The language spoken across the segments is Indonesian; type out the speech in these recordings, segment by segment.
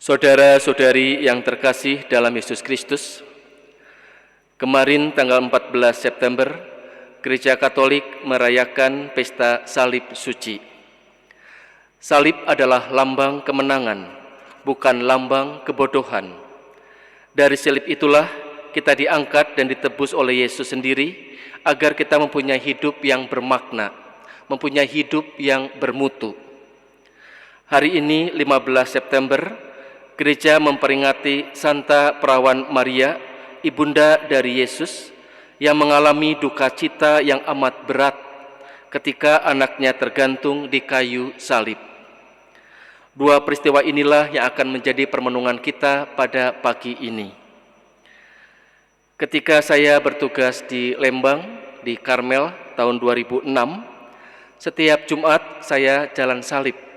Saudara-saudari yang terkasih dalam Yesus Kristus, kemarin tanggal 14 September, Gereja Katolik merayakan Pesta Salib Suci. Salib adalah lambang kemenangan, bukan lambang kebodohan. Dari salib itulah kita diangkat dan ditebus oleh Yesus sendiri agar kita mempunyai hidup yang bermakna, mempunyai hidup yang bermutu. Hari ini 15 September, Gereja memperingati Santa Perawan Maria, ibunda dari Yesus, yang mengalami duka cita yang amat berat ketika anaknya tergantung di kayu salib. Dua peristiwa inilah yang akan menjadi permenungan kita pada pagi ini. Ketika saya bertugas di Lembang, di Karmel tahun 2006, setiap Jumat saya jalan salib.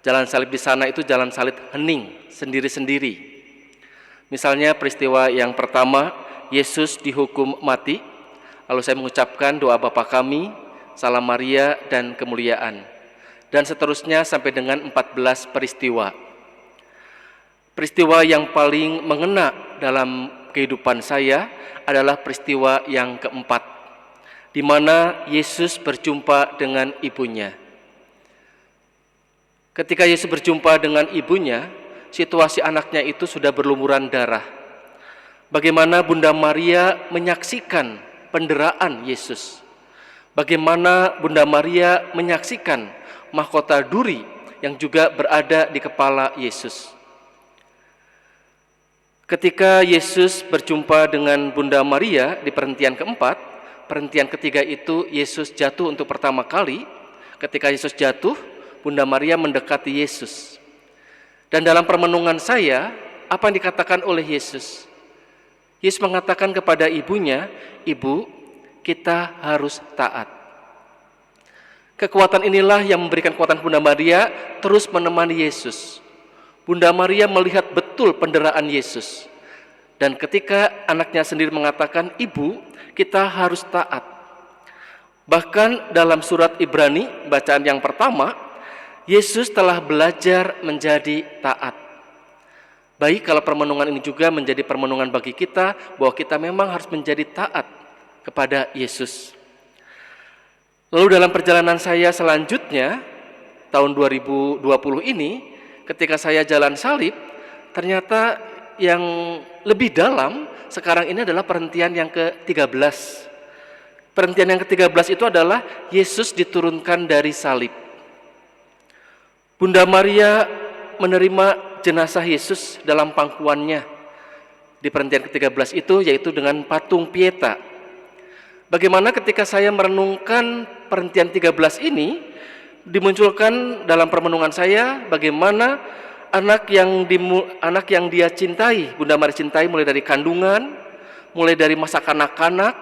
Jalan salib di sana itu jalan salib hening, sendiri-sendiri. Misalnya peristiwa yang pertama, Yesus dihukum mati, lalu saya mengucapkan doa Bapa kami, Salam Maria, dan kemuliaan. Dan seterusnya sampai dengan 14 peristiwa. Peristiwa yang paling mengena dalam kehidupan saya adalah peristiwa yang keempat, di mana Yesus berjumpa dengan ibunya. Ketika Yesus berjumpa dengan ibunya, situasi anaknya itu sudah berlumuran darah. Bagaimana Bunda Maria menyaksikan penderitaan Yesus. Bagaimana Bunda Maria menyaksikan mahkota duri yang juga berada di kepala Yesus. Ketika Yesus berjumpa dengan Bunda Maria di perhentian keempat, perhentian ketiga itu Yesus jatuh untuk pertama kali. Ketika Yesus jatuh, Bunda Maria mendekati Yesus. Dan dalam permenungan saya, apa yang dikatakan oleh Yesus? Yesus mengatakan kepada ibunya, "Ibu, kita harus taat." Kekuatan inilah yang memberikan kekuatan Bunda Maria terus menemani Yesus. Bunda Maria melihat betul penderitaan Yesus. Dan ketika anaknya sendiri mengatakan, "Ibu, kita harus taat." Bahkan dalam surat Ibrani, bacaan yang pertama, Yesus telah belajar menjadi taat. Baik kalau permenungan ini juga menjadi permenungan bagi kita, bahwa kita memang harus menjadi taat kepada Yesus. Lalu dalam perjalanan saya selanjutnya, tahun 2020 ini, ketika saya jalan salib, ternyata yang lebih dalam sekarang ini adalah perhentian yang ke-13. Perhentian yang ke-13 itu adalah Yesus diturunkan dari salib. Bunda Maria menerima jenazah Yesus dalam pangkuannya di perhentian ke-13 itu, yaitu dengan patung Pieta. Bagaimana ketika saya merenungkan perhentian 13 ini, dimunculkan dalam permenungan saya bagaimana anak yang dia cintai, Bunda Maria cintai mulai dari kandungan, mulai dari masa kanak-kanak,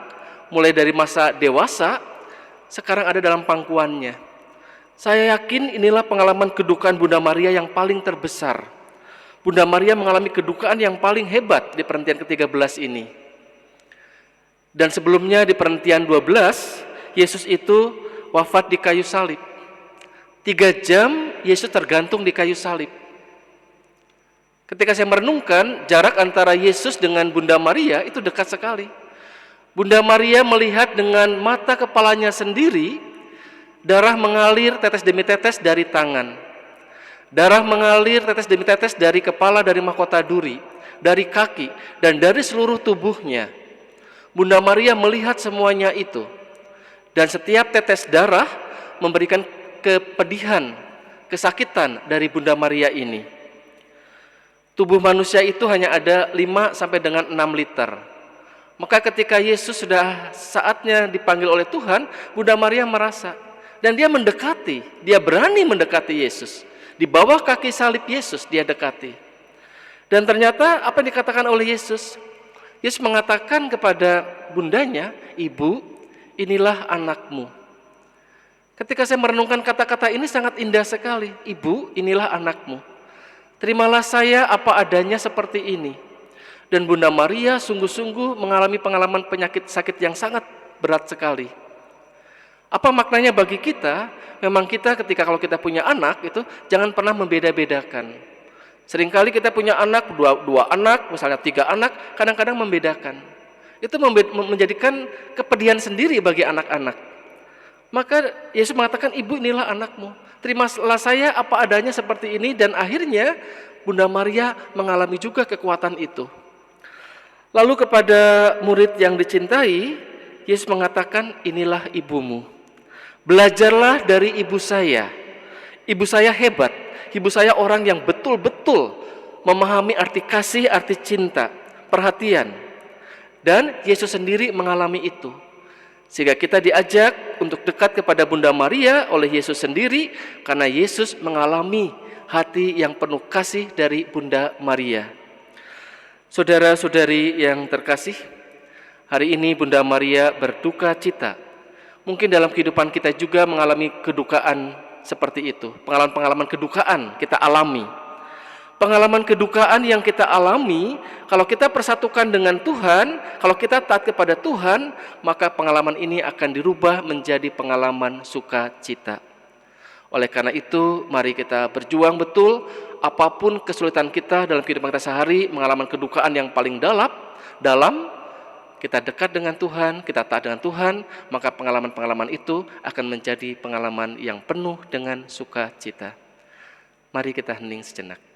mulai dari masa dewasa, sekarang ada dalam pangkuannya. Saya yakin inilah pengalaman kedukaan Bunda Maria yang paling terbesar. Bunda Maria mengalami kedukaan yang paling hebat di perhentian ke-13 ini. Dan sebelumnya di perhentian 12, Yesus itu wafat di kayu salib. 3 jam Yesus tergantung di kayu salib. Ketika saya merenungkan, jarak antara Yesus dengan Bunda Maria itu dekat sekali. Bunda Maria melihat dengan mata kepalanya sendiri, darah mengalir tetes demi tetes dari tangan. Darah mengalir tetes demi tetes dari kepala, dari mahkota duri, dari kaki, dan dari seluruh tubuhnya. Bunda Maria melihat semuanya itu. Dan setiap tetes darah memberikan kepedihan, kesakitan dari Bunda Maria ini. Tubuh manusia itu hanya ada 5 sampai dengan 6 liter. Maka ketika Yesus sudah saatnya dipanggil oleh Tuhan, Bunda Maria merasa, dan dia mendekati, dia berani mendekati Yesus. Di bawah kaki salib Yesus dia dekati. Dan ternyata apa yang dikatakan oleh Yesus? Yesus mengatakan kepada bundanya, "Ibu, inilah anakmu." Ketika saya merenungkan kata-kata ini sangat indah sekali. "Ibu, inilah anakmu. Terimalah saya apa adanya seperti ini." Dan Bunda Maria sungguh-sungguh mengalami pengalaman penyakit sakit yang sangat berat sekali. Apa maknanya bagi kita? Memang kita ketika kalau kita punya anak itu jangan pernah membeda-bedakan. Seringkali kita punya anak, dua anak, misalnya 3 anak, kadang-kadang membedakan. Itu menjadikan kepedihan sendiri bagi anak-anak. Maka Yesus mengatakan, ibu inilah anakmu. Terimalah saya apa adanya seperti ini. Dan akhirnya Bunda Maria mengalami juga kekuatan itu. Lalu kepada murid yang dicintai, Yesus mengatakan, inilah ibumu. Belajarlah dari ibu saya. Ibu saya hebat. Ibu saya orang yang betul-betul memahami arti kasih, arti cinta, perhatian. Dan Yesus sendiri mengalami itu. Sehingga kita diajak untuk dekat kepada Bunda Maria oleh Yesus sendiri, karena Yesus mengalami hati yang penuh kasih dari Bunda Maria. Saudara-saudari yang terkasih, hari ini Bunda Maria berduka cita. Mungkin dalam kehidupan kita juga mengalami kedukaan seperti itu. Pengalaman-pengalaman kedukaan kita alami. Pengalaman kedukaan yang kita alami, kalau kita persatukan dengan Tuhan, kalau kita taat kepada Tuhan, maka pengalaman ini akan dirubah menjadi pengalaman sukacita. Oleh karena itu, mari kita berjuang betul, apapun kesulitan kita dalam kehidupan kita sehari, pengalaman kedukaan yang paling dalam, kita dekat dengan Tuhan, kita taat dengan Tuhan, maka pengalaman-pengalaman itu akan menjadi pengalaman yang penuh dengan sukacita. Mari kita hening sejenak.